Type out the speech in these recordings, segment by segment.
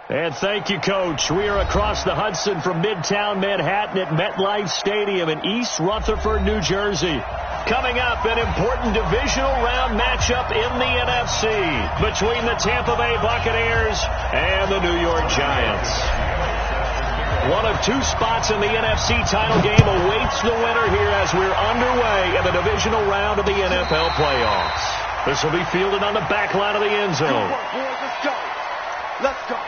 And thank you, Coach. We are across the Hudson from Midtown Manhattan at MetLife Stadium in East Rutherford, New Jersey. Coming up, an important divisional round matchup in the NFC between the Tampa Bay Buccaneers and the New York Giants. One of two spots in the NFC title game awaits the winner here as we're underway in the divisional round of the NFL playoffs. This will be fielded on the back line of the end zone. Let's go. Let's go.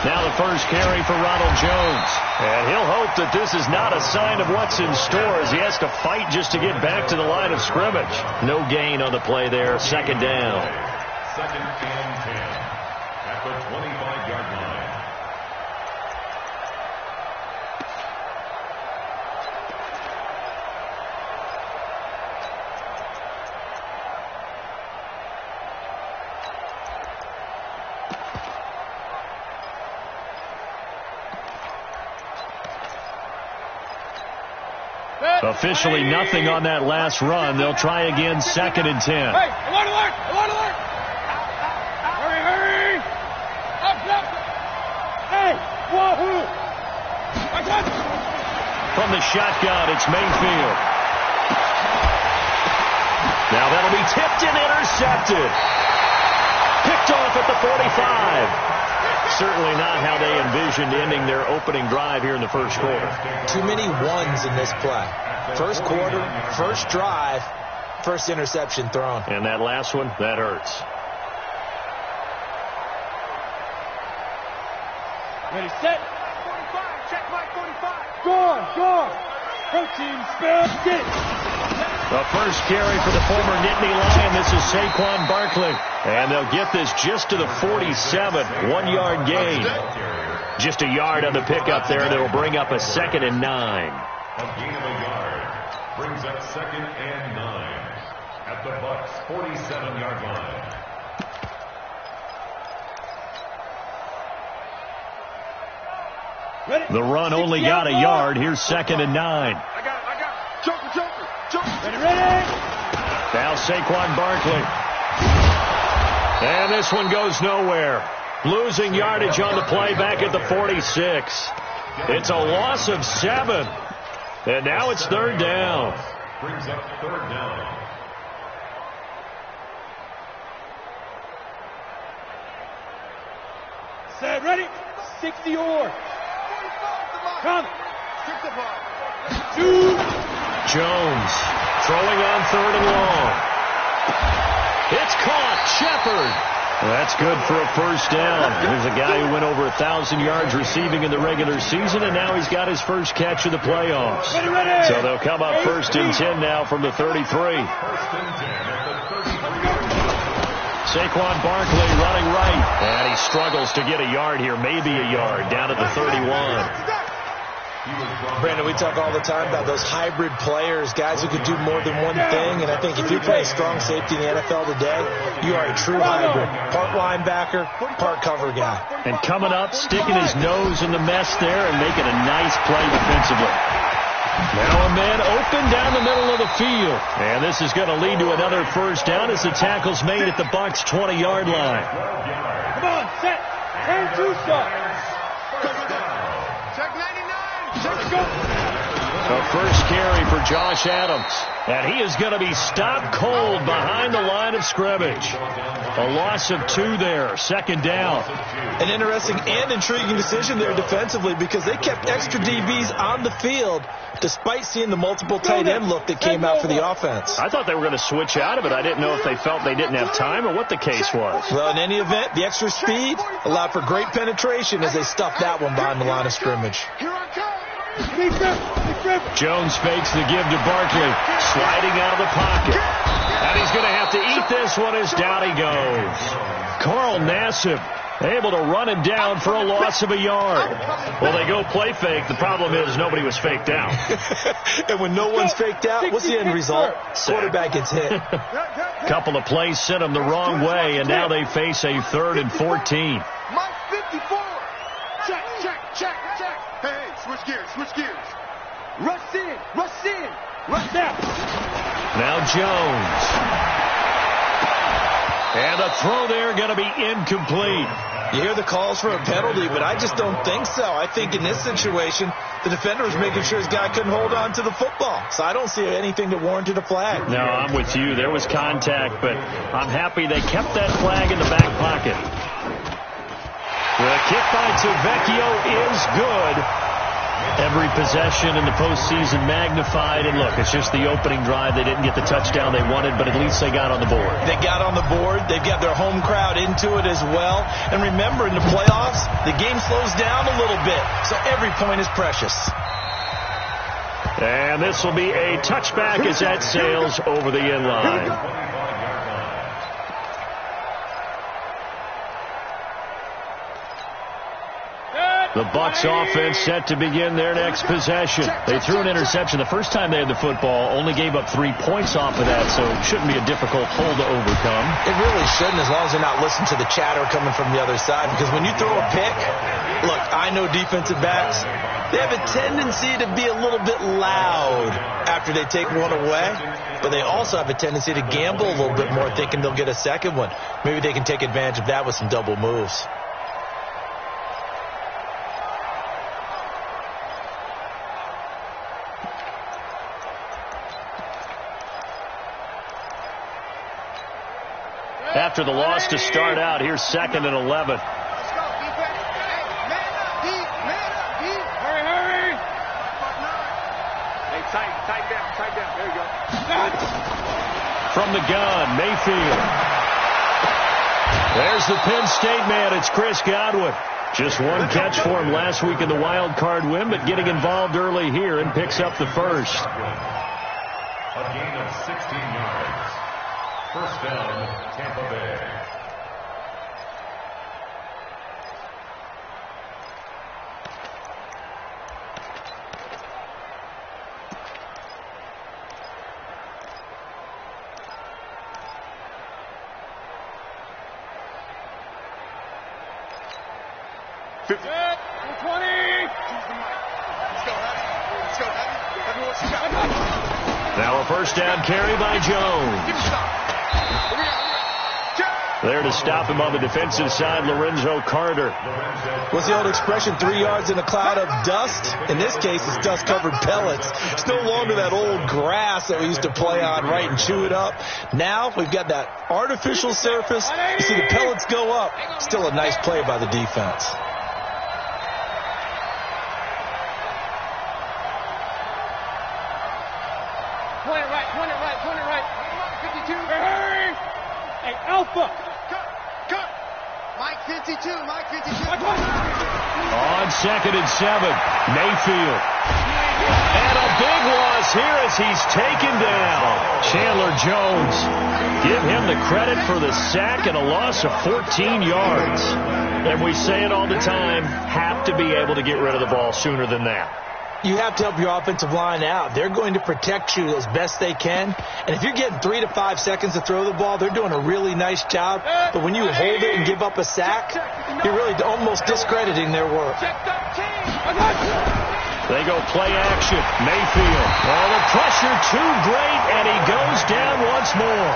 Now the first carry for Ronald Jones. And he'll hope that this is not a sign of what's in store as he has to fight just to get back to the line of scrimmage. No gain on the play there. Second down. Second and 10 at the 25-yard line. Officially nothing on that last run. They'll try again, second and 10. Hey, alert, alert, alert, alert. Hurry, hurry. Up, up. Hey, wahoo. From the shotgun, it's Mayfield. Now that'll be tipped and intercepted. Picked off at the 45. Certainly not how they envisioned ending their opening drive here in the first quarter. Too many ones in this play. First quarter, first drive, first interception thrown. And that last one, that hurts. Ready, set. 45, check my 45. Go on. Go team, spell, get it. The first carry for the former Nittany Lion. This is Saquon Barkley. And they'll get this just to the 47. 1-yard gain. Just a yard on the pickup there. That'll bring up a second and 9. A gain of a yard brings up second and 9 at the Bucs' 47-yard line. Ready? The run only got a yard. Here's second and 9. I got it. Joker. Ready. Now Saquon Barkley. And this one goes nowhere. Losing yardage on the play back at the 46. It's a loss of 7. And now it's third down. Brings up third down. Set, ready. 60 or. Come. Jones throwing on third and long. It's caught. Shepard. Well, that's good for a first down. Here's a guy who went over 1,000 yards receiving in the regular season, and now he's got his first catch of the playoffs. So they'll come up first and 10 now from the 33. Saquon Barkley running right, and he struggles to get a yard here, maybe a yard, down at the 31. Brandon, we talk all the time about those hybrid players, guys who could do more than one thing. And I think if you play strong safety in the NFL today, you are a true hybrid. Part linebacker, part cover guy. And coming up, sticking his nose in the mess there and making a nice play defensively. Now a man open down the middle of the field. And this is going to lead to another first down as the tackle's made at the Bucs' 20-yard line. Come on, set. Turn two stop. Check 99. Check go. A first carry for Josh Adams. And he is going to be stopped cold behind the line of scrimmage. A loss of 2 there. Second down. An interesting and intriguing decision there defensively because they kept extra DBs on the field despite seeing the multiple tight end look that came out for the offense. I thought they were going to switch out of it. I didn't know if they felt they didn't have time or what the case was. Well, in any event, the extra speed allowed for great penetration as they stuffed that one behind the line of scrimmage. Here I come. Jones fakes the give to Barkley, sliding out of the pocket. And he's going to have to eat this one as down he goes. Carl Nassib able to run him down for a loss of a yard. Well, they go play fake. The problem is nobody was faked out. And when no one's faked out, what's the end result? Quarterback gets hit. Couple of plays sent them the wrong way, and now they face a 3rd and 14. Mike 54. Check. Hey, switch gears. Rush in. Rush out. Now Jones. And a throw there going to be incomplete. You hear the calls for a penalty, but I just don't think so. I think in this situation, the defender was making sure his guy couldn't hold on to the football. So I don't see anything that warranted a flag. No, I'm with you. There was contact, but I'm happy they kept that flag in the back pocket. The kick by Tavecchio is good. Every possession in the postseason magnified. And look, it's just the opening drive. They didn't get the touchdown they wanted, but at least they got on the board. They got on the board. They've got their home crowd into it as well. And remember, in the playoffs, the game slows down a little bit. So every point is precious. And this will be a touchback as that sails over the end line. The Bucs offense set to begin their next possession. They threw an interception the first time they had the football, only gave up 3 points off of that, so it shouldn't be a difficult hole to overcome. It really shouldn't, as long as they're not listening to the chatter coming from the other side, because when you throw a pick, look, I know defensive backs, they have a tendency to be a little bit loud after they take one away, but they also have a tendency to gamble a little bit more, thinking they'll get a second one. Maybe they can take advantage of that with some double moves. After the loss to start out, here's 2nd and 11. Let's go, defense. Man up, Hurry. Hey, tight down. There you go. From the gun, Mayfield. There's the Penn State man. It's Chris Godwin. Just one catch for him last week in the wild card win, but getting involved early here and picks up the first. A gain of 16 yards. First down, Tampa Bay. Set, 20. Let's go, Now a first down carry by Jones. There to stop him on the defensive side, Lorenzo Carter. What's the old expression, 3 yards in a cloud of dust? In this case, it's dust-covered pellets. It's no longer that old grass that we used to play on, right, and chew it up. Now we've got that artificial surface. You see the pellets go up. Still a nice play by the defense. Point it right. 52. Hey, Alpha. Cut. Mike 52. On 2nd and 7, Mayfield. And a big loss here as he's taken down. Chandler Jones. Give him the credit for the sack and a loss of 14 yards. And we say it all the time, have to be able to get rid of the ball sooner than that. You have to help your offensive line out. They're going to protect you as best they can. And if you're getting 3 to 5 seconds to throw the ball, they're doing a really nice job. But when you hold it and give up a sack, you're really almost discrediting their work. They go play action. Mayfield. Oh, the pressure too great, and he goes down once more.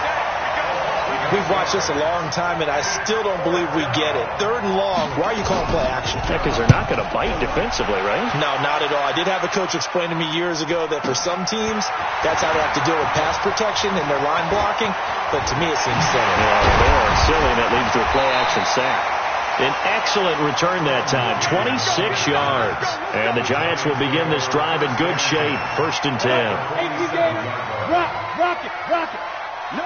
We've watched this a long time, and I still don't believe we get it. 3rd and long. Why are you calling play action? Yeah, because they're not going to bite defensively, right? No, not at all. I did have a coach explain to me years ago that for some teams, that's how they have to deal with pass protection and their line blocking. But to me, it seems silly. Yeah, they're silly, and that leads to a play action sack. An excellent return that time, 26 yards. And the Giants will begin this drive in good shape, 1st and 10. Hey, TJ, rock it. No.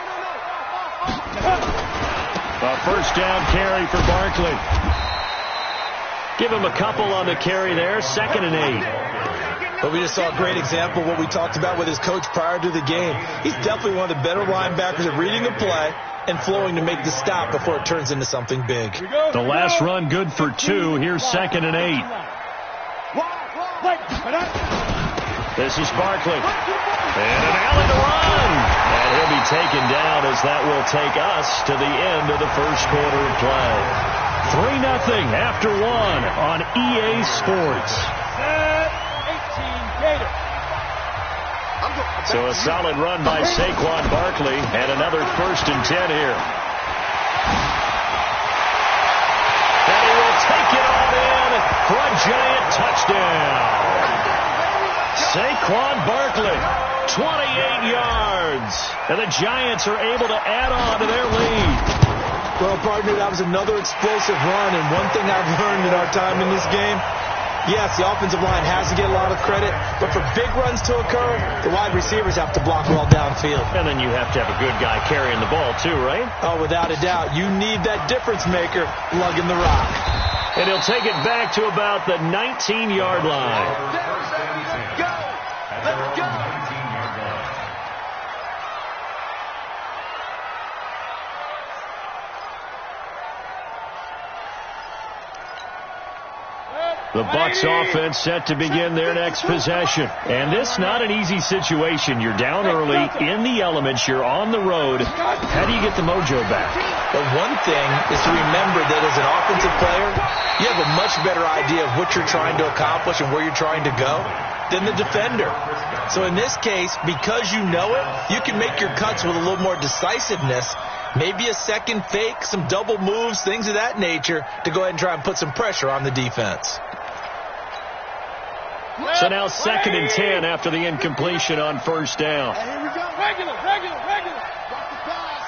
A first down carry for Barkley. Give him a couple on the carry there, 2nd and 8. But we just saw a great example of what we talked about with his coach prior to the game. He's definitely one of the better linebackers at reading a play and flowing to make the stop before it turns into something big. The last run good for 2. Here's 2nd and 8. This is Barkley. And an alley to run. And he'll be taken down as that will take us to the end of the first quarter of play. 3-0 after 1 on EA Sports. So a solid run by Saquon Barkley and another 1st and 10 here. And he will take it on in for a giant touchdown. Saquon Barkley, 28 yards. And the Giants are able to add on to their lead. Well, partner, that was another explosive run. And one thing I've learned in our time in this game, yes, the offensive line has to get a lot of credit, but for big runs to occur, the wide receivers have to block well downfield. And then you have to have a good guy carrying the ball too, right? Oh, without a doubt. You need that difference maker lugging the rock. And he'll take it back to about the 19-yard line. Let's go! The Bucs offense set to begin their next possession. And this not an easy situation. You're down early, in the elements, you're on the road. How do you get the mojo back? Well, one thing is to remember that as an offensive player, you have a much better idea of what you're trying to accomplish and where you're trying to go than the defender. So in this case, because you know it, you can make your cuts with a little more decisiveness. Maybe a second fake, some double moves, things of that nature to go ahead and try and put some pressure on the defense. So now 2nd and 10 after the incompletion on 1st down. Here we go. Regular. Drop the pass.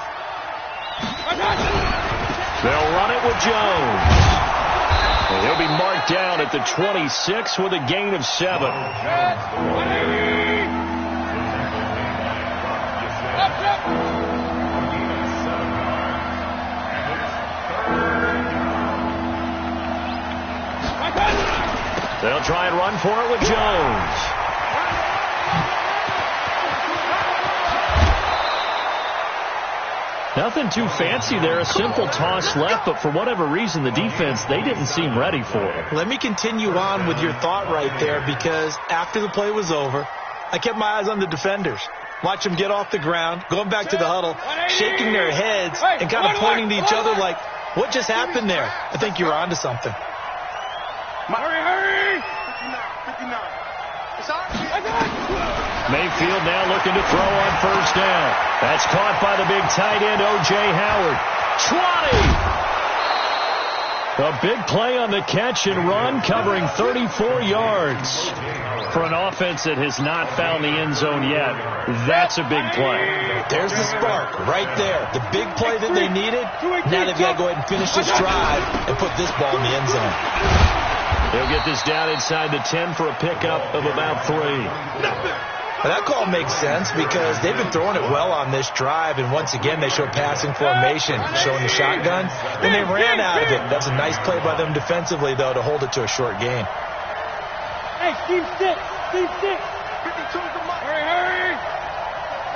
They'll run it with Jones. And he'll be marked down at the 26 with a gain of 7. They'll try and run for it with Jones. Nothing too fancy there. A simple toss left, but for whatever reason, the defense, they didn't seem ready for it. Let me continue on with your thought right there, because after the play was over, I kept my eyes on the defenders. Watch them get off the ground, going back to the huddle, shaking their heads, and kind of pointing to each other like, what just happened there? I think you're onto something. Hurry! 59. Mayfield now looking to throw on 1st down. That's caught by the big tight end, O.J. Howard. 20! A big play on the catch and run, covering 34 yards. For an offense that has not found the end zone yet, that's a big play. There's the spark right there. The big play that they needed. Now they've got to go ahead and finish this drive and put this ball in the end zone. They'll get this down inside the 10 for a pickup of about 3. Now that call makes sense because they've been throwing it well on this drive, and once again they show passing formation, showing the shotgun. Then they ran out of it. That's a nice play by them defensively, though, to hold it to a short gain. Hey, Steve Stick. 52 to Mike. Hurry.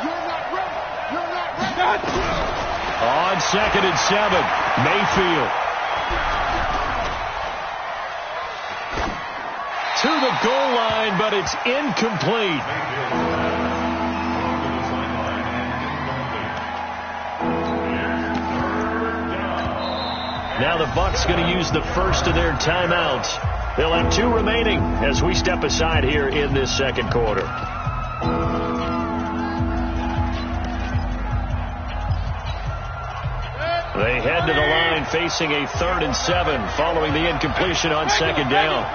You're not ready. On 2nd and 7, Mayfield. To the goal line, but it's incomplete. Now the Bucs going to use the first of their timeouts. They'll have 2 remaining as we step aside here in this second quarter. They head to the line facing a 3rd and 7 following the incompletion on 2nd down.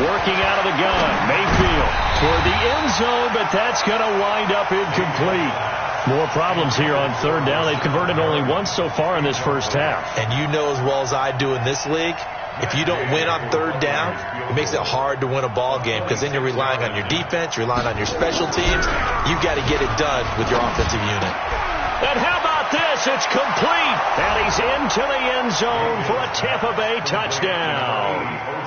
Working out of the gun, Mayfield toward the end zone, but that's going to wind up incomplete. More problems here on 3rd down. They've converted only once so far in this first half. And you know as well as I do in this league, if you don't win on 3rd down, it makes it hard to win a ball game because then you're relying on your defense, you're relying on your special teams. You've got to get it done with your offensive unit. And how about about this? It's complete. And he's into the end zone for a Tampa Bay touchdown.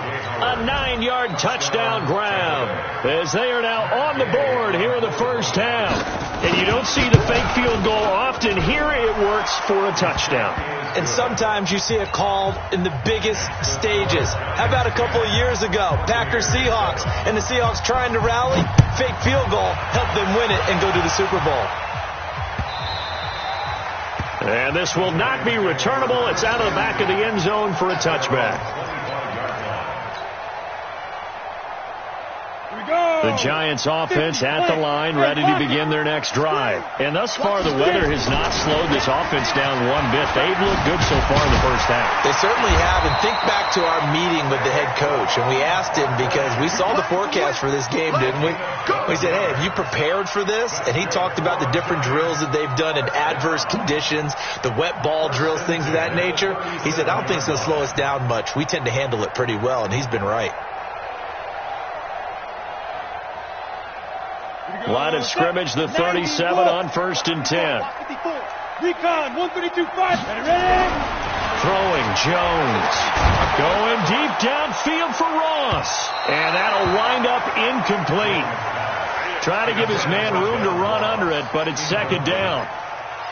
A 9-yard touchdown grab as they are now on the board here in the first half. And you don't see the fake field goal often. Here it works for a touchdown. And sometimes you see it called in the biggest stages. How about a couple of years ago, Packers-Seahawks, and the Seahawks trying to rally, fake field goal, help them win it and go to the Super Bowl. And this will not be returnable. It's out of the back of the end zone for a touchback. The Giants offense at the line, ready to begin their next drive. And thus far, the weather has not slowed this offense down one bit. They've looked good so far in the first half. They certainly have. And think back to our meeting with the head coach. And we asked him, because we saw the forecast for this game, didn't we? We said, hey, have you prepared for this? And he talked about the different drills that they've done in adverse conditions, the wet ball drills, things of that nature. He said, I don't think it's going to slow us down much. We tend to handle it pretty well. And he's been right. Line of scrimmage, the 37 on 1st and 10. Recon, 132-5. Ready? Throwing Jones. Going deep downfield for Ross. And that'll wind up incomplete. Try to give his man room to run under it, but it's second down.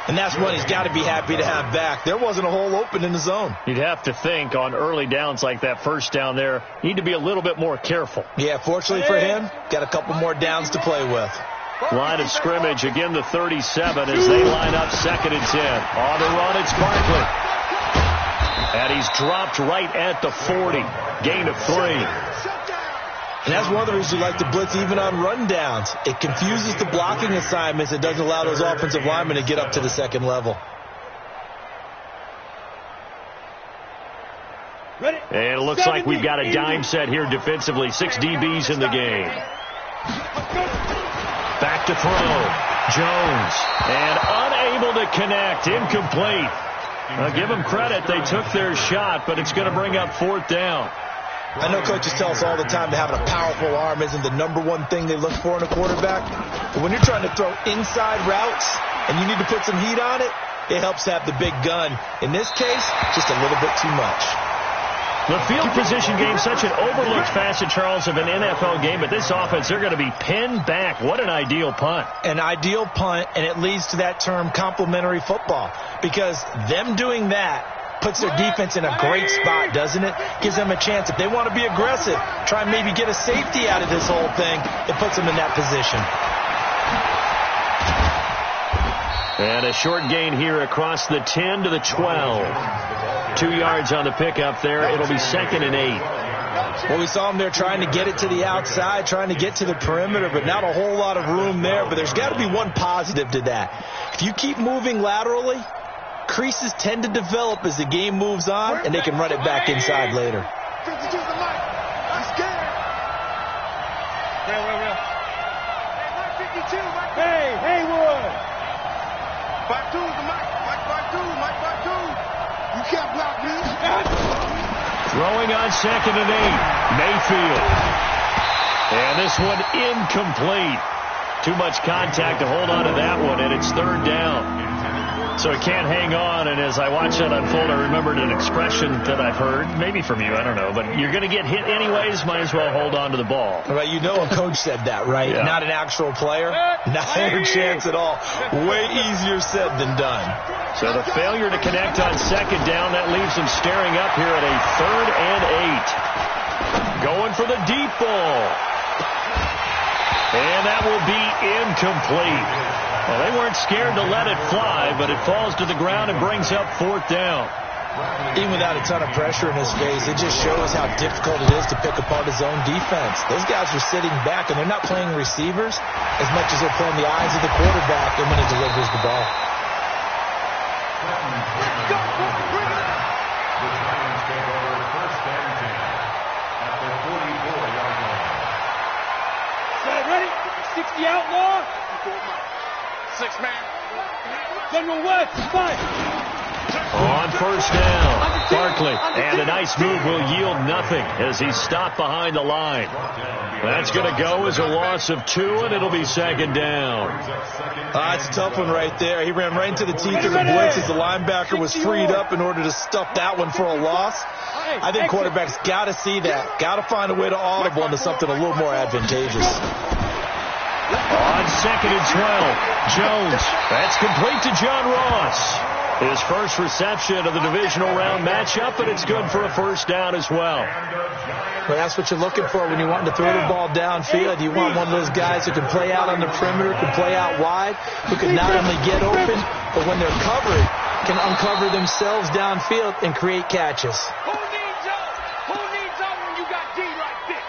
And that's what he's got to be happy to have back. There wasn't a hole open in the zone. You'd have to think on early downs like that first down there, need to be a little bit more careful. Yeah, fortunately for him, got a couple more downs to play with. Line of scrimmage, again the 37 as they line up 2nd and 10. On the run, it's Barkley. And he's dropped right at the 40. Gain of 3. And that's one of the reasons you like to blitz even on run downs. It confuses the blocking assignments. It doesn't allow those offensive linemen to get up to the second level. Ready? And it looks like we've got a dime set here defensively. 6 DBs in the game. Back to throw. Jones. And unable to connect. Incomplete. I'll give them credit. They took their shot, but it's going to bring up 4th down. I know coaches tell us all the time that having a powerful arm isn't the #1 thing they look for in a quarterback. But when you're trying to throw inside routes and you need to put some heat on it, it helps to have the big gun. In this case, just a little bit too much. The field position game, such an overlooked facet, Charles, of an NFL game. But this offense, they're going to be pinned back. What an ideal punt. An ideal punt, and it leads to that term complementary football. Because them doing that puts their defense in a great spot, doesn't it? Gives them a chance. If they want to be aggressive, try and maybe get a safety out of this whole thing, it puts them in that position. And a short gain here across the 10 to the 12. 2 yards on the pickup there. It'll be 2nd and 8. Well, we saw them there trying to get it to the outside, trying to get to the perimeter, but not a whole lot of room there. But there's got to be one positive to that. If you keep moving laterally, creases tend to develop as the game moves on, and they can run it back inside later. Hey, Haywood. You can't block me. Throwing on 2nd and 8. Mayfield. And this one incomplete. Too much contact to hold on to that one, and it's 3rd down. So it can't hang on, and as I watch that unfold, I remembered an expression that I've heard, maybe from you, I don't know, but you're going to get hit anyways, might as well hold on to the ball. Right, you know a coach said that, right? Yeah. Not an actual player. Not a chance at all. Way easier said than done. So the failure to connect on 2nd down, that leaves them staring up here at a 3rd and 8. Going for the deep ball. And that will be incomplete. Well, they weren't scared to let it fly, but it falls to the ground and brings up 4th down. Even without a ton of pressure in his face, it just shows how difficult it is to pick apart his own defense. Those guys are sitting back, and they're not playing receivers as much as they're playing the eyes of the quarterback and when he delivers the ball. The Giants take over 1st and 10 at the 44-yard line. Set, ready? 60 outlaw. 6 man. General West, 5. On first down, Barkley. And a nice move will yield nothing as he's stopped behind the line. That's going to go as a loss of 2, and it'll be second down. It's a tough one right there. He ran right into the teeth of the blitz as the linebacker was freed up in order to stuff that one for a loss. I think quarterbacks got to see that. Got to find a way to audible into something a little more advantageous. On second and 12, Jones. That's complete to John Ross. His first reception of the divisional round matchup, and it's good for a first down as well. Well, that's what you're looking for when you want to throw the ball downfield. You want one of those guys who can play out on the perimeter, can play out wide, who can not only get open, but when they're covered, can uncover themselves downfield and create catches. Who needs up? Who needs up when you got D like this?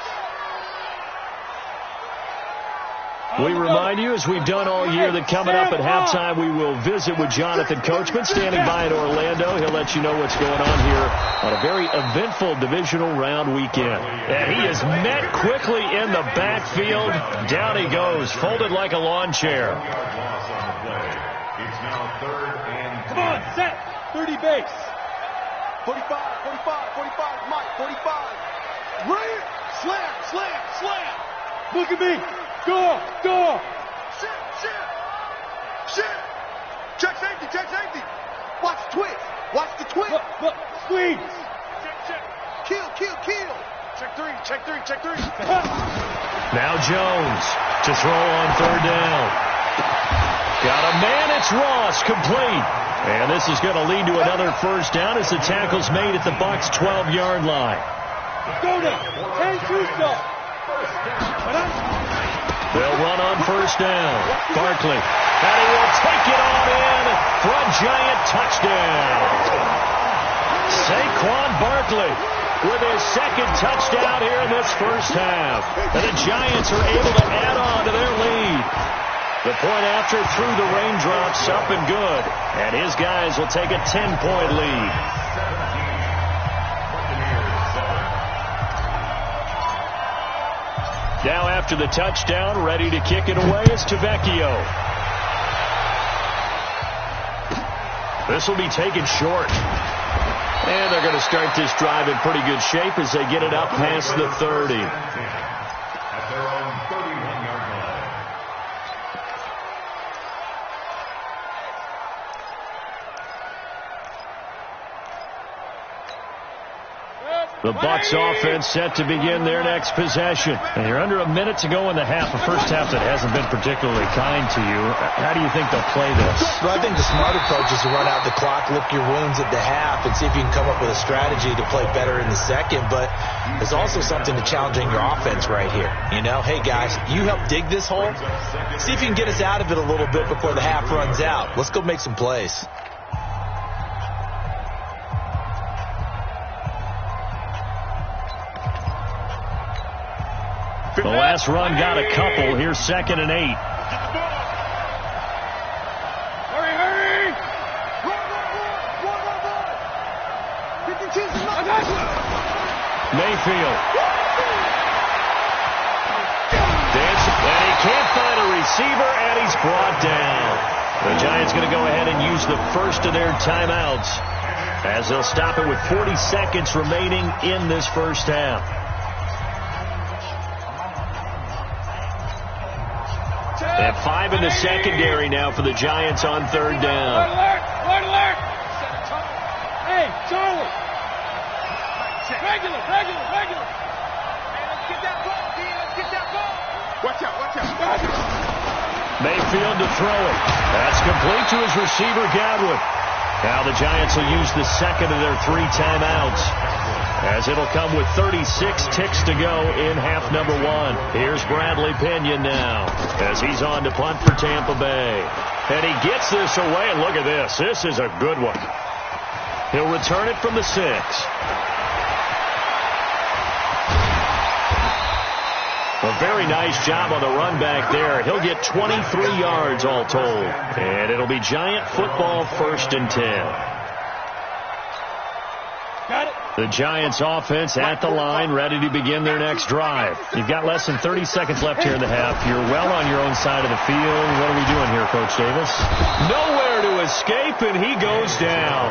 We remind you, as we've done all year, that coming up at halftime, we will visit with Jonathan Coachman standing by in Orlando. He'll let you know what's going on here on a very eventful divisional round weekend. And he is met quickly in the backfield. Down he goes, folded like a lawn chair. Come on, set. 30 base. 45, 45, 45, Mike, 45. Right. Slam, slam, slam. Look at me. Go. Shit. Check safety. Watch the twist. Look, squeeze. Check. Kill. Check three. Now Jones to throw on third down. Got a man, it's Ross, complete. And this is going to lead to another first down as the tackle's made at the Bucs' 12-yard line. Go now. And shoot stuff. They'll run on first down. Barkley. And he will take it on in for a giant touchdown. Saquon Barkley with his second touchdown here in this first half. And the Giants are able to add on to their lead. The point after through the raindrops up and good. And his guys will take a 10-point lead. Now after the touchdown, ready to kick it away is Tavecchio. This will be taken short. And they're going to start this drive in pretty good shape as they get it up past the 30. At their own 31-yard line. The Bucs offense set to begin their next possession. And you're under a minute to go in the half, a first half that hasn't been particularly kind to you. How do you think they'll play this? Well, I think the smart approach is to run out the clock, lick your wounds at the half, and see if you can come up with a strategy to play better in the second. But there's also something to challenging your offense right here. You know, hey, guys, you help dig this hole. See if you can get us out of it a little bit before the half runs out. Let's go make some plays. The last run got a couple. Here's 2nd and 8. Hurry! Mayfield. Dancing, and he can't find a receiver, and he's brought down. The Giants going to go ahead and use the first of their timeouts as they'll stop it with 40 seconds remaining in this first half. And 5 in the secondary now for the Giants on third down. Red alert! Hey, Charlie! Regular! Hey, let's get that ball, D. Let's get that ball! Watch out! Mayfield to throw it. That's complete to his receiver, Godwin. Now the Giants will use the second of their 3 timeouts, as it'll come with 36 ticks to go in half number 1. Here's Bradley Pinion now as he's on to punt for Tampa Bay. And he gets this away, and look at this. This is a good one. He'll return it from the 6. A very nice job on the run back there. He'll get 23 yards all told. And it'll be Giant football 1st and 10. Got it. The Giants offense at the line, ready to begin their next drive. You've got less than 30 seconds left here in the half. You're well on your own side of the field. What are we doing here, Coach Davis? Nowhere to escape, and he goes down.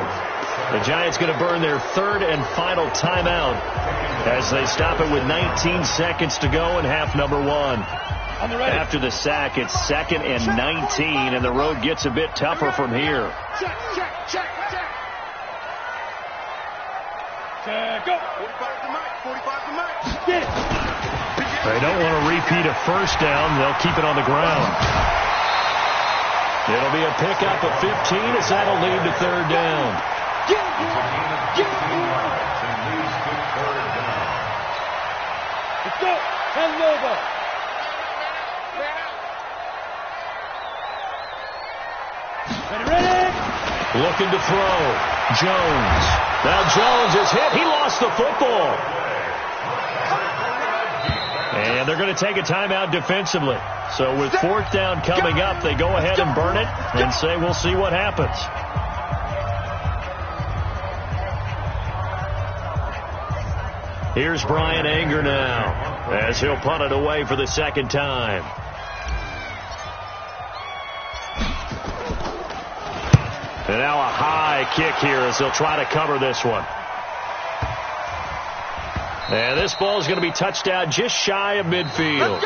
The Giants going to burn their third and final timeout as they stop it with 19 seconds to go in half number one. After the sack, it's 2nd and 19, and the road gets a bit tougher from here. Check. Go. 45 to Mike. 45 to Mike. Get it. They don't want to repeat a first down. They'll keep it on the ground. It'll be a pickup of 15 as that'll lead to third down. Let's go. And over. Ready. Looking to throw. Jones. Now Jones is hit. He lost the football. And they're going to take a timeout defensively. So with fourth down coming up, they go ahead and burn it and say we'll see what happens. Here's Brian Anger now as he'll punt it away for the second time. And now a high kick here as they'll try to cover this one. And this ball is going to be touched out just shy of midfield.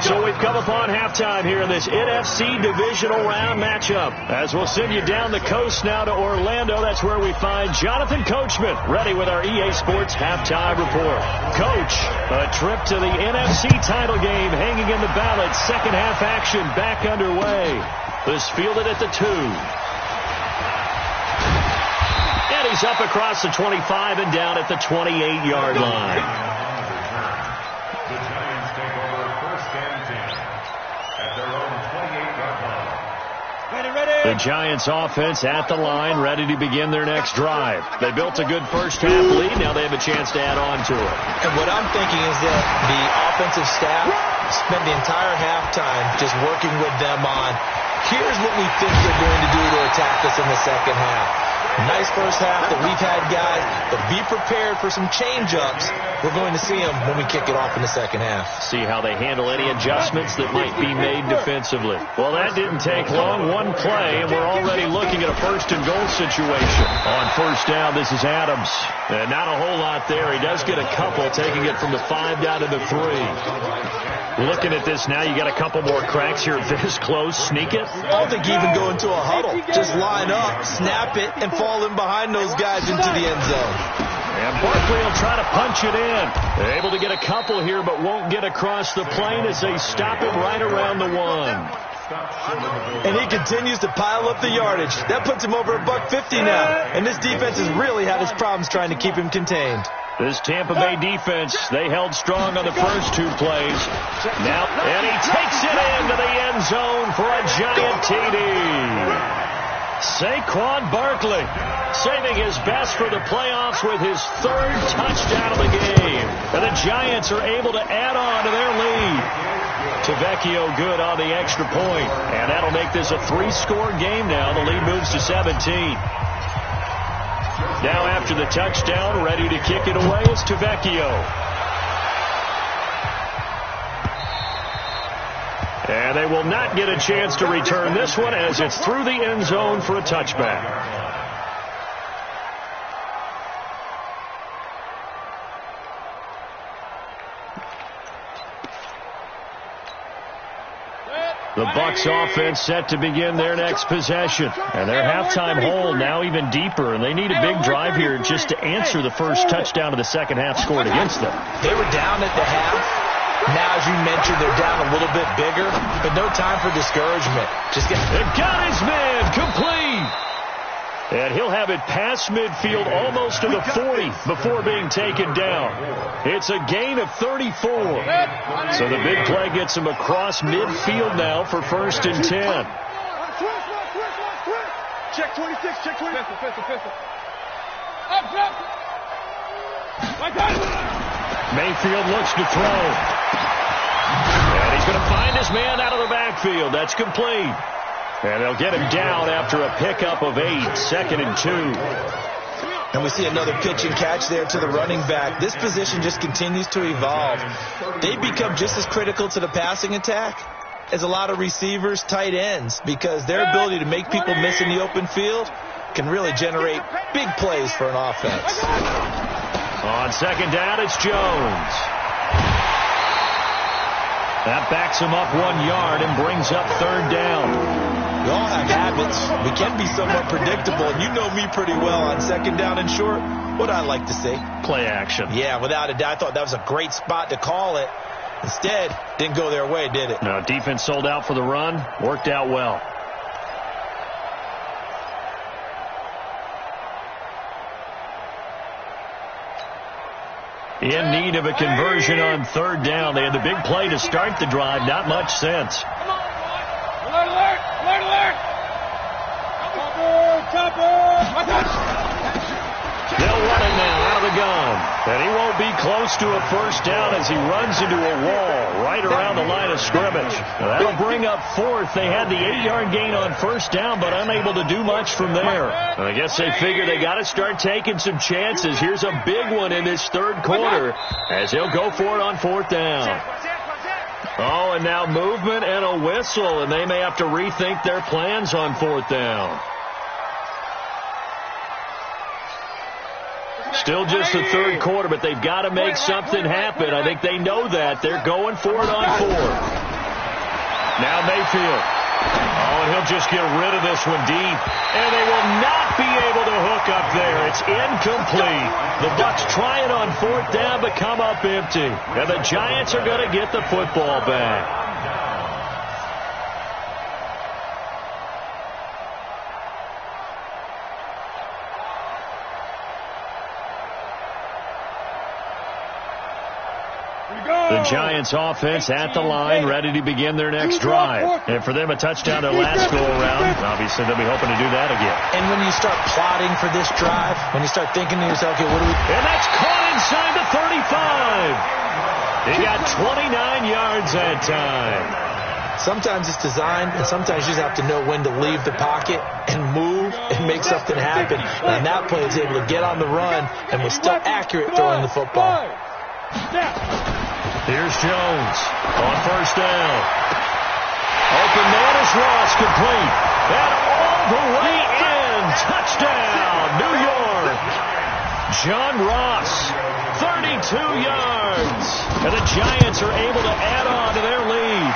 So we've come upon halftime here in this NFC divisional round matchup. As we'll send you down the coast now to Orlando. That's where we find Jonathan Coachman ready with our EA Sports halftime report. Coach, a trip to the NFC title game hanging in the balance. Second half action back underway. This fielded at the 2. And he's up across the 25 and down at the 28-yard line. The Giants take over 1st and 10 at their own 28-yard line. The Giants offense at the line, ready to begin their next drive. They built a good first half lead. Now they have a chance to add on to it. And what I'm thinking is that the offensive staff spent the entire halftime just working with them on, here's what we think they're going to do to attack us in the second half. Nice first half that we've had, guys, but be prepared for some change-ups. We're going to see them when we kick it off in the second half. See how they handle any adjustments that might be made defensively. Well, that didn't take long. One play, and we're already looking at a first and goal situation. On first down, this is Adams. And not a whole lot there. He does get a couple, taking it from the 5 down to the 3. Looking at this now, you got a couple more cracks here this close. Sneak it? I don't think you even go into a huddle. Just line up, snap it, and fall in behind those guys into the end zone. And Barkley will try to punch it in. They're able to get a couple here, but won't get across the plane as they stop it right around the 1. And he continues to pile up the yardage. That puts him over $150 now. And this defense has really had its problems trying to keep him contained. This Tampa Bay defense, they held strong on the first 2 plays. Now, and he takes it into the end zone for a giant TD. Saquon Barkley saving his best for the playoffs with his 3rd touchdown of the game. And the Giants are able to add on to their lead. Tavecchio good on the extra point. And that'll make this a 3-score game now. The lead moves to 17. Now after the touchdown, ready to kick it away is Tavecchio. And they will not get a chance to return this one as it's through the end zone for a touchback. The Bucs offense set to begin their next possession. And their halftime hole now even deeper. And they need a big drive here just to answer the first touchdown of the second half scored against them. They were down at the half. Now, as you mentioned, they're down a little bit bigger, but no time for discouragement. Just get. It got his man complete. And he'll have it past midfield almost to the 40 before being taken down. It's a gain of 34. So the big play gets him across midfield now for 1st and 10. Check 26, check 20. Pistol. Up. Mayfield looks to throw. And he's going to find his man out of the backfield. That's complete. And they'll get him down after a pickup of 8, 2nd and 2. And we see another pitch and catch there to the running back. This position just continues to evolve. They become just as critical to the passing attack as a lot of receivers, tight ends, because their ability to make people miss in the open field can really generate big plays for an offense. On second down, it's Jones. That backs him up 1 yard and brings up third down. We all have habits. We can be somewhat predictable, and you know me pretty well on second down and short. What I like to say? Play action. Yeah, without a doubt. I thought that was a great spot to call it. Instead, didn't go their way, did it? No, defense sold out for the run. Worked out well. In need of a conversion on third down. They had the big play to start the drive. Not much sense. Alert! Alert! Alert! Chopper! They'll run it now out of the gun. And he won't be close to a first down as he runs into a wall right around the line of scrimmage. Now that'll bring up fourth. They had the 8-yard gain on first down, but unable to do much from there. I guess they figure they got to start taking some chances. Here's a big one in this third quarter as they'll go for it on fourth down. Oh, and now movement and a whistle, and they may have to rethink their plans on fourth down. Still just the third quarter, but they've got to make something happen. I think they know that. They're going for it on fourth. Now Mayfield. Oh, and he'll just get rid of this one deep. And they will not be able to hook up there. It's incomplete. The Bucs try it on fourth down, but come up empty. And the Giants are going to get the football back. The Giants offense at the line, ready to begin their next drive. And for them, a touchdown their last go-around. Obviously, they'll be hoping to do that again. And when you start plotting for this drive, when you start thinking to yourself, okay, what do we... And that's caught inside the 35. He got 29 yards that time. Sometimes it's designed, and sometimes you just have to know when to leave the pocket and move and make something happen. And on that play, he's able to get on the run and was still accurate throwing the football. Here's Jones on first down. Open man is Ross, complete. And all the way in. Touchdown, New York. John Ross, 32 yards. And the Giants are able to add on to their lead.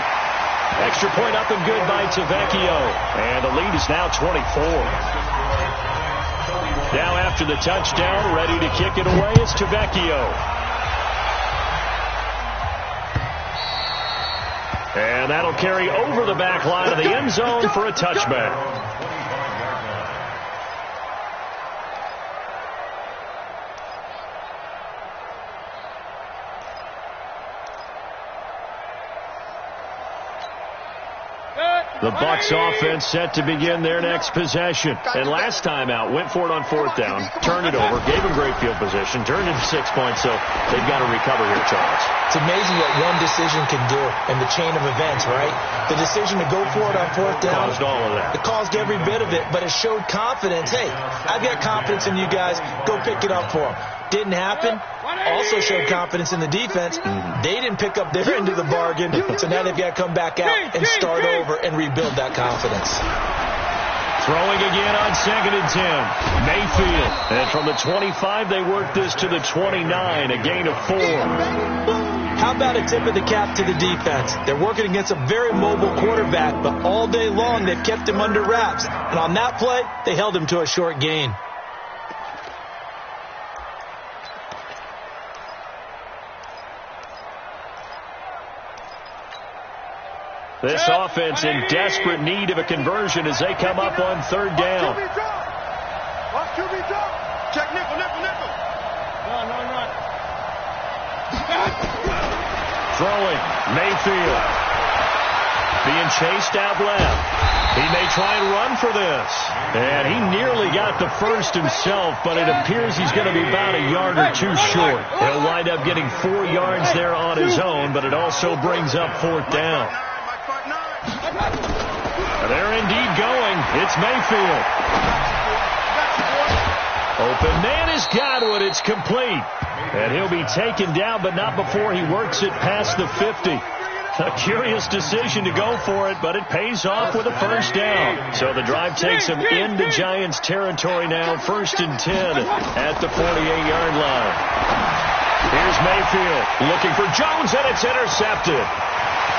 Extra point up and good by Tavecchio. And the lead is now 24. Now after the touchdown, ready to kick it away is Tavecchio. And that'll carry over the back line of the end zone for a touchback. The Bucs offense set to begin their next possession. And last time out, went for it on fourth down, turned it over, gave them great field position, turned into 6 points, so they've got to recover here, Charles. It's amazing what one decision can do in the chain of events, right? The decision to go for it on fourth down. Caused all of that. It caused every bit of it, but it showed confidence. Hey, I've got confidence in you guys. Go pick it up for them. Didn't happen. Also showed confidence in the defense. They didn't pick up their end of the bargain, so now they've got to come back out and start over and rebuild that confidence. Throwing again on 2nd and 10. Mayfield. And from the 25, they work this to the 29, a gain of 4. How about a tip of the cap to the defense? They're working against a very mobile quarterback, but all day long they've kept him under wraps. And on that play, they held him to a short gain. This offense in desperate need of a conversion as they come up on third down. Check nickel. Run. Throwing, Mayfield. Being chased out left. He may try and run for this. And he nearly got the first himself, but it appears he's going to be about a yard or two short. He'll wind up getting 4 yards there on his own, but it also brings up fourth down. They're indeed going. It's Mayfield. Open man is Godwin. It's complete. And he'll be taken down, but not before he works it past the 50. A curious decision to go for it, but it pays off with a first down. So the drive takes them into Giants territory now, 1st and 10 at the 48-yard line. Here's Mayfield looking for Jones, and it's intercepted.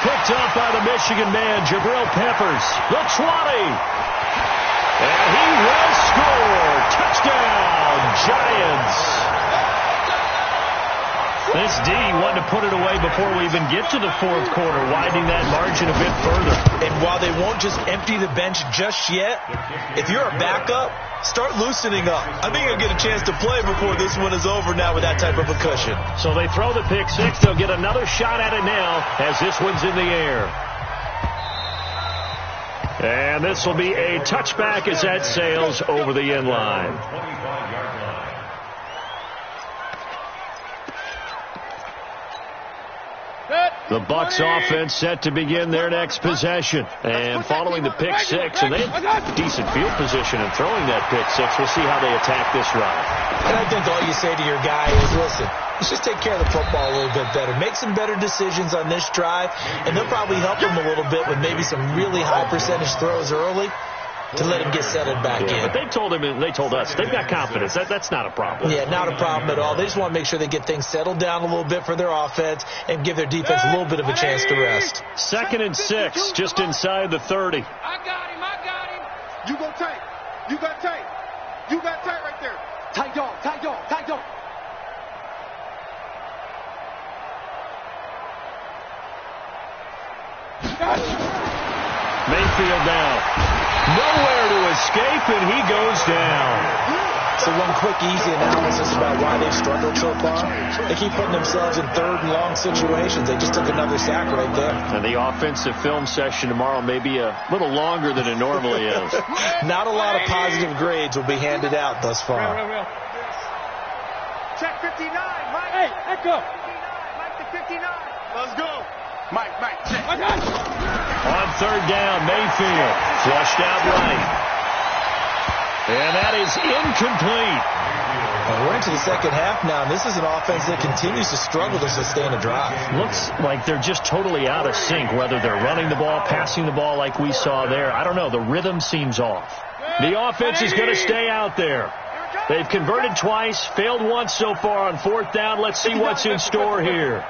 Picked up by the Michigan man, Jabril Peppers. The 20. And he will score. Touchdown, Giants. This D wanted to put it away before we even get to the fourth quarter, widening that margin a bit further. And while they won't just empty the bench just yet, if you're a backup, start loosening up. I think you'll get a chance to play before this one is over now with that type of a cushion. So they throw the pick six. They'll get another shot at it now as this one's in the air. And this will be a touchback as that sails over the end line. The Bucs offense set to begin their next possession. And following the pick six, and they have decent field position in throwing that pick six. We'll see how they attack this drive. And I think all you say to your guy is, listen, let's just take care of the football a little bit better. Make some better decisions on this drive, and they'll probably help him a little bit with maybe some really high percentage throws early to let him get settled back in. But they told him, and they told us, they've got confidence. That's not a problem. Yeah, not a problem at all. They just want to make sure they get things settled down a little bit for their offense and give their defense a little bit of a chance to rest. 2nd and 6, just inside the 30. I got him. You go tight. You got tight. You got tight right there. Tight dog. Mayfield now. Nowhere to escape, and he goes down. So one quick, easy analysis about why they've struggled so far. They keep putting themselves in 3rd and long situations. They just took another sack right there. And the offensive film session tomorrow may be a little longer than it normally is. Not a lot of positive grades will be handed out thus far. Real. Check 59, Mike. Hey, echo. 59, Mike to 59. Let's go. Mike, check. On 3rd down, Mayfield flushed out right. And that is incomplete. And we're into the 2nd half now, and this is an offense that continues to struggle to sustain a drive. Looks like they're just totally out of sync, whether they're running the ball, passing the ball like we saw there. I don't know. The rhythm seems off. The offense is going to stay out there. They've converted twice, failed once so far on 4th down. Let's see what's in store here.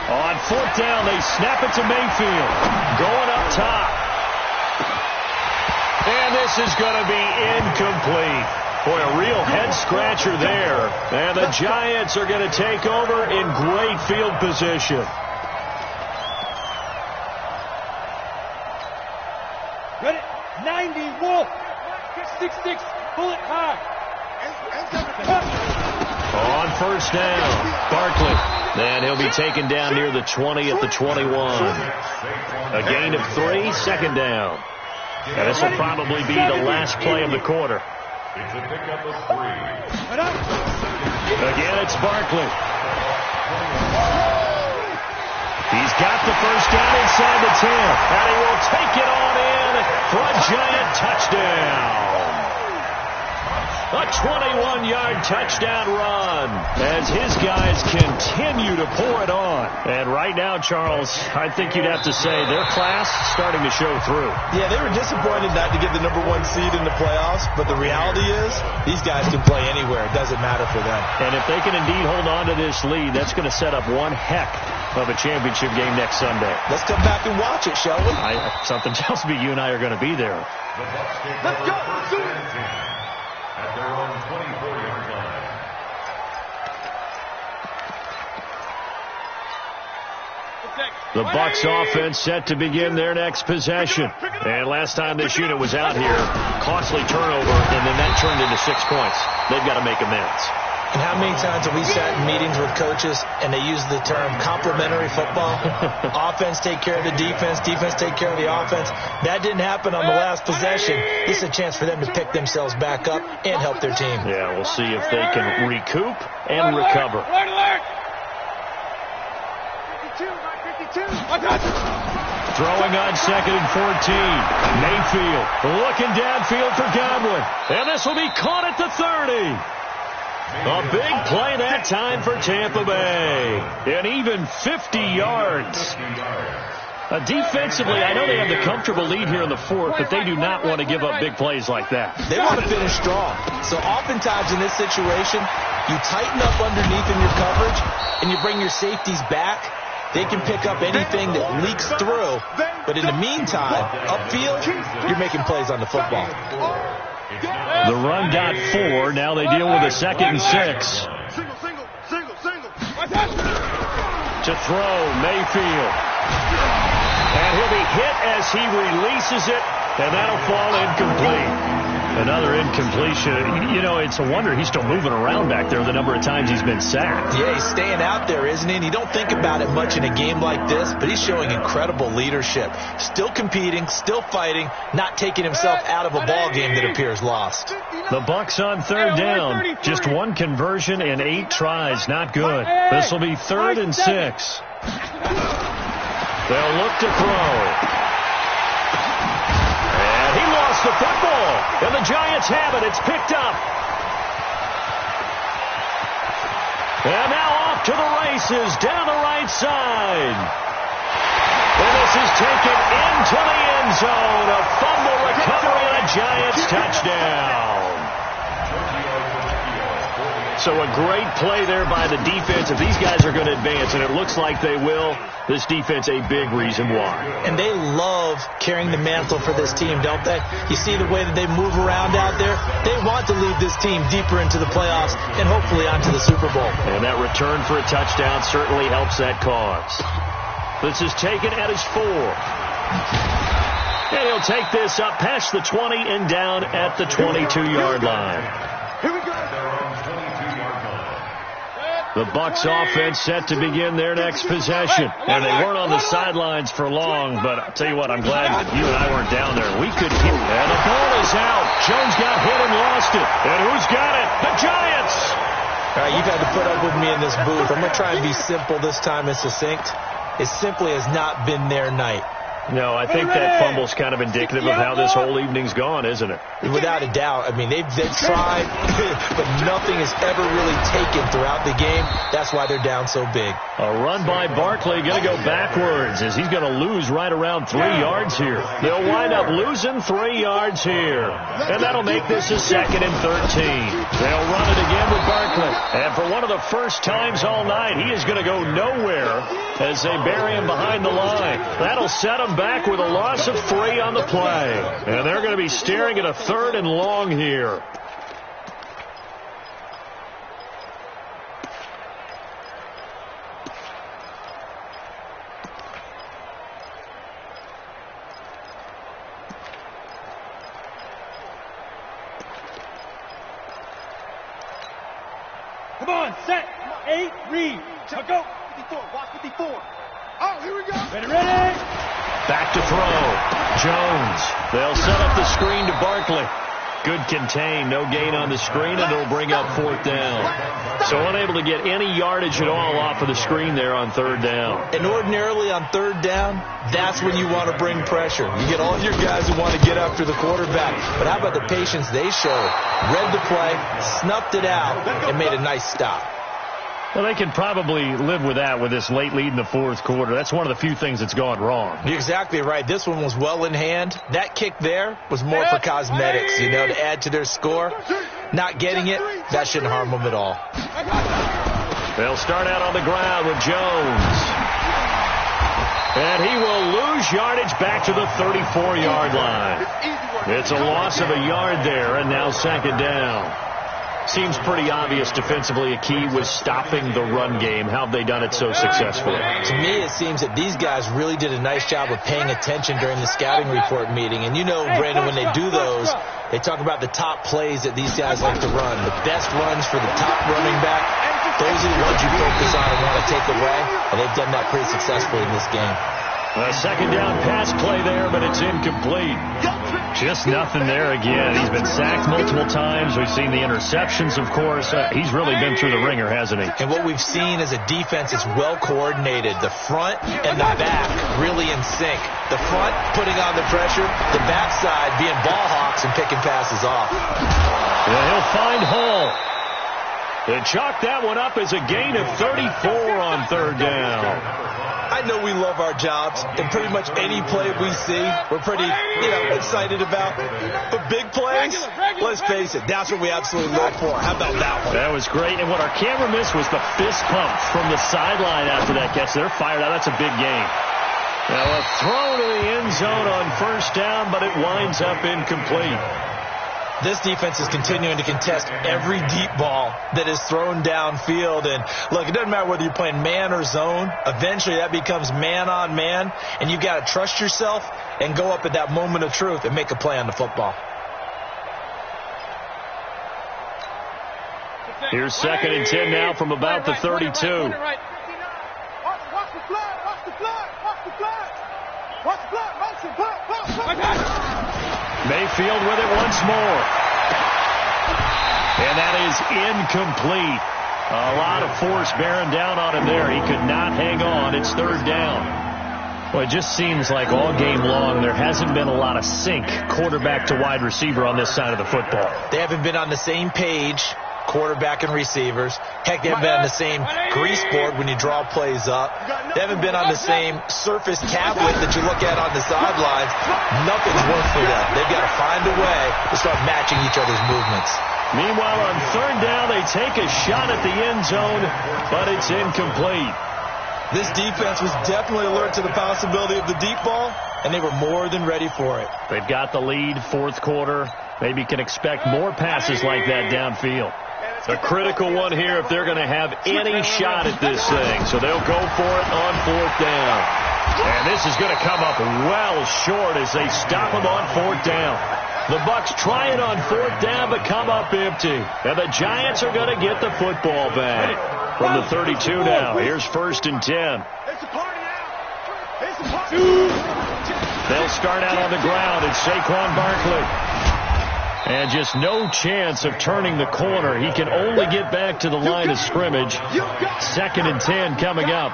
On 4th down, they snap it to Mayfield. Going up top. And this is going to be incomplete. Boy, a real head-scratcher there. And the Giants are going to take over in great field position. Ready? 90, Wolf. 6-6, bullet high. On 1st down, Barkley. And he'll be taken down near the 20 at the 21. A gain of 3, 2nd down. And this will probably be the last play of the quarter. It's a pickup of 3. Again, it's Barkley. He's got the first down inside the 10. And he will take it on in for a Giant touchdown. A 21-yard touchdown run as his guys continue to pour it on. And right now, Charles, I think you'd have to say their class starting to show through. Yeah, they were disappointed not to get the #1 seed in the playoffs, but the reality is these guys can play anywhere. It doesn't matter for them. And if they can indeed hold on to this lead, that's going to set up one heck of a championship game next Sunday. Let's come back and watch it, shall we? Something tells me you and I are going to be there. The Bucs take over 1st and 10 at their own 24-yard line. The Bucs offense set to begin their next possession. And last time this unit was out here, costly turnover, and then that turned into 6 points. They've got to make amends. And how many times have we sat in meetings with coaches and they use the term complementary football? Offense take care of the defense, defense take care of the offense. That didn't happen on the last possession. This is a chance for them to pick themselves back up and help their team. Yeah, we'll see if they can recoup and recover. Alert! 52. Throwing on 2nd and 14. Mayfield looking downfield for Godwin. And this will be caught at the 30. A big play that time for Tampa Bay. And even 50 yards. Defensively, I know they have the comfortable lead here in the fourth, but they do not want to give up big plays like that. They want to finish strong. So oftentimes in this situation, you tighten up underneath in your coverage, and you bring your safeties back. They can pick up anything that leaks through. But in the meantime, upfield, you're making plays on the football. The run got 4. Now they deal with a 2nd and 6. To throw, Mayfield. And he'll be hit as he releases it, and that'll fall incomplete. Another incompletion. You know, it's a wonder he's still moving around back there the number of times he's been sacked. Yeah, he's staying out there, isn't he? And you don't think about it much in a game like this, but he's showing incredible leadership. Still competing, still fighting, not taking himself out of a ball game that appears lost. The Bucs on 3rd down. Just 1 conversion and 8 tries. Not good. This will be 3rd and 6. They'll look to throw. And he lost the football. And the Giants have it. It's picked up. And now off to the races down the right side. And this is taken into the end zone. A fumble recovery and a Giants touchdown. So a great play there by the defense. If these guys are going to advance, and it looks like they will, this defense a big reason why. And they love carrying the mantle for this team, don't they? You see the way that they move around out there? They want to lead this team deeper into the playoffs and hopefully onto the Super Bowl. And that return for a touchdown certainly helps that cause. This is taken at his 4. And he'll take this up past the 20 and down at the 22-yard line. Here we go. The Bucs offense set to begin their next possession. And they weren't on the sidelines for long, but I'll tell you what, I'm glad that you and I weren't down there. We could hear. And the ball is out. Jones got hit and lost it. And who's got it? The Giants! All right, you've had to put up with me in this booth. I'm going to try and be simple this time and succinct. It simply has not been their night. No, I think that fumble's kind of indicative of how this whole evening's gone, isn't it? Without a doubt. I mean, they've tried, but nothing is ever really taken throughout the game. That's why they're down so big. A run by Barkley going to go backwards as he's going to lose right around 3 yards here. They'll wind up losing 3 yards here. And that'll make this a 2nd and 13. They'll run it again with Barkley. And for one of the first times all night, he is going to go nowhere as they bury him behind the line. That'll set him back with a loss of 3 on the play. And they're going to be staring at a 3rd and long here. Come on, set. 8, read. Go. 54, walk 54. Oh, here we go. Ready. Back to throw. Jones. They'll set up the screen to Barkley. Good contain. No gain on the screen, and it'll bring up 4th down. So unable to get any yardage at all off of the screen there on 3rd down. And ordinarily on 3rd down, that's when you want to bring pressure. You get all your guys who want to get after the quarterback. But how about the patience they showed? Read the play, snuffed it out, and made a nice stop. Well, they can probably live with that with this late lead in the 4th quarter. That's one of the few things that's gone wrong. You're exactly right. This one was well in hand. That kick there was more for cosmetics, you know, to add to their score. Not getting it, that shouldn't harm them at all. They'll start out on the ground with Jones. And he will lose yardage back to the 34-yard line. It's a loss of a yard there, and now 2nd down. Seems pretty obvious defensively a key was stopping the run game. How have they done it so successfully? To me, it seems that these guys really did a nice job of paying attention during the scouting report meeting. And you know, Brandon, when they do those, they talk about the top plays that these guys like to run. The best runs for the top running back, those are the ones you focus on and want to take away. And they've done that pretty successfully in this game. A 2nd down pass play there, but it's incomplete. Just nothing there again. He's been sacked multiple times. We've seen the interceptions, of course. He's really been through the ringer, hasn't he? And what we've seen is a defense that's well coordinated. The front and the back really in sync. The front putting on the pressure. The backside being ball hawks and picking passes off. Yeah, he'll find Hall. They chalk that one up as a gain of 34 on third down. I know we love our jobs, and pretty much any play we see, we're pretty, excited about. But big plays, let's face it, that's what we absolutely look for. How about that one? That was great, and what our camera missed was the fist pump from the sideline after that catch. They're fired out. That's a big gain. Now a throw to the end zone on first down, but it winds up incomplete. This defense is continuing to contest every deep ball that is thrown downfield. And, look, it doesn't matter whether you're playing man or zone. Eventually that becomes man on man, and you've got to trust yourself and go up at that moment of truth and make a play on the football. Here's 2nd and 10 now from about the 32. Watch the flag, watch the flag, watch the flag. Watch the flag, watch the flag. Mayfield with it once more. And that is incomplete. A lot of force bearing down on him there. He could not hang on. It's third down. Well, it just seems like all game long there hasn't been a lot of sync quarterback to wide receiver on this side of the football. They haven't been on the same page, quarterback and receivers. Heck, they haven't been on the same grease board when you draw plays up. They haven't been on the same surface tablet that you look at on the sidelines. Nothing's worked for them. They've got to find a way to start matching each other's movements. Meanwhile, on third down, they take a shot at the end zone, but it's incomplete. This defense was definitely alert to the possibility of the deep ball, and they were more than ready for it. They've got the lead, fourth quarter. Maybe can expect more passes like that downfield. A critical one here if they're going to have any shot at this thing. So they'll go for it on fourth down. And this is going to come up well short as they stop them on fourth down. The Bucks try it on fourth down but come up empty. And the Giants are going to get the football back. From the 32 now, here's 1st and 10. They'll start out on the ground. It's Saquon Barkley. And just no chance of turning the corner. He can only get back to the line of scrimmage. 2nd and 10 coming up.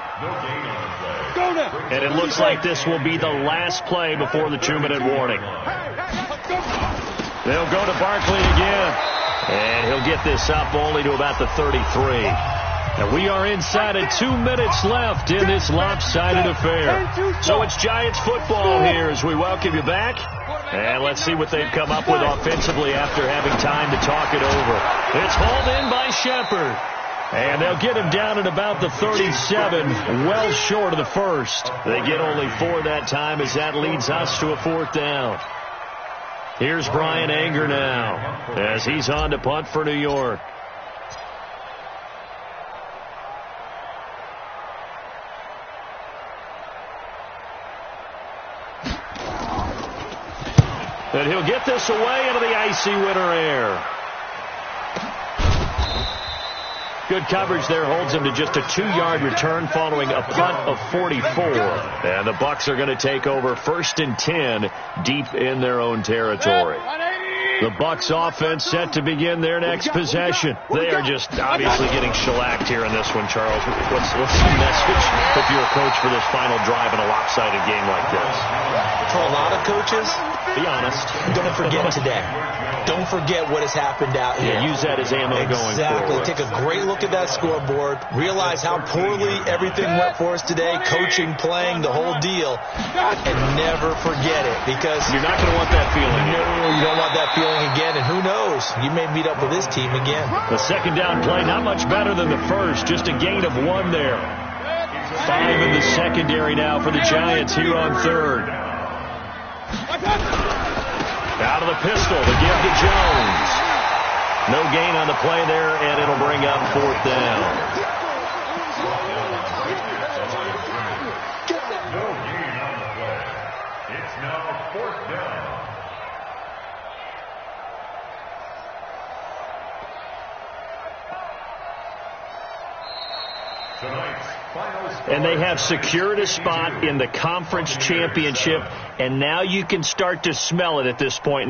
And it looks like this will be the last play before the 2-minute warning. They'll go to Barkley again. And he'll get this up only to about the 33. And we are inside of 2 minutes left in this lopsided affair. So it's Giants football here as we welcome you back. And let's see what they've come up with offensively after having time to talk it over. It's hauled in by Shepard. And they'll get him down at about the 37, well short of the first. They get only 4 that time as that leads us to a fourth down. Here's Brian Anger now as he's on to punt for New York. And he'll get this away into the icy winter air. Good coverage there holds him to just a 2-yard return following a punt of 44. And the Bucks are going to take over 1st and 10 deep in their own territory. The Bucks offense set to begin their next possession. They are just obviously getting shellacked here in this one, Charles. What's the message if you're a coach for this final drive in a lopsided game like this? For a lot of coaches, be honest. Don't forget today. Don't forget what has happened out here. Yeah, use that as ammo going forward. Exactly. Take a great look at that scoreboard. Realize how poorly everything went for us today. Coaching, playing, the whole deal. And never forget it, because you're not going to want that feeling. No, you don't want that feeling again. And who knows? You may meet up with this team again. The second down play, not much better than the first. Just a gain of 1 there. 5 in the secondary now for the Giants here on third. Out of the pistol, the give to Jones. No gain on the play there, and it'll bring up fourth down. No gain on the play. It's now fourth down. And they have secured a spot in the conference championship, and now you can start to smell it at this point in the